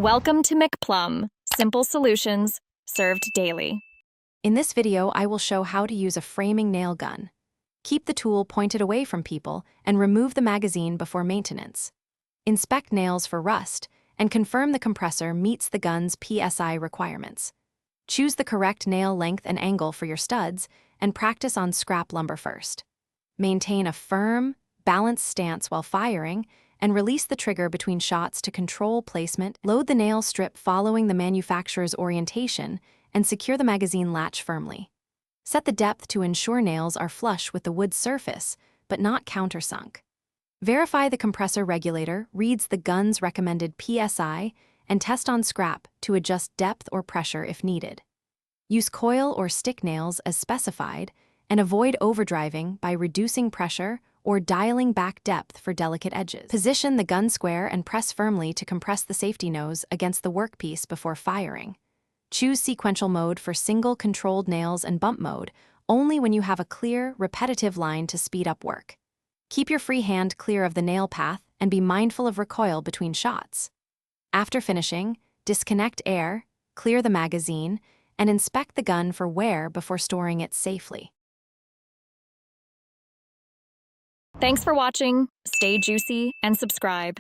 Welcome to McPlum, simple solutions served daily. In this video, I will show how to use a framing nail gun. Keep the tool pointed away from people and remove the magazine before maintenance. Inspect nails for rust and confirm the compressor meets the gun's PSI requirements. Choose the correct nail length and angle for your studs and practice on scrap lumber first. Maintain a firm, balanced stance while firing and release the trigger between shots to control placement. Load the nail strip following the manufacturer's orientation and secure the magazine latch firmly. Set the depth to ensure nails are flush with the wood surface, but not countersunk. Verify the compressor regulator reads the gun's recommended PSI and test on scrap to adjust depth or pressure if needed. Use coil or stick nails as specified and avoid overdriving by reducing pressure or dialing back depth for delicate edges. Position the gun square and press firmly to compress the safety nose against the workpiece before firing. Choose sequential mode for single controlled nails and bump mode only when you have a clear, repetitive line to speed up work. Keep your free hand clear of the nail path and be mindful of recoil between shots. After finishing, disconnect air, clear the magazine, and inspect the gun for wear before storing it safely. Thanks for watching. Stay juicy and subscribe.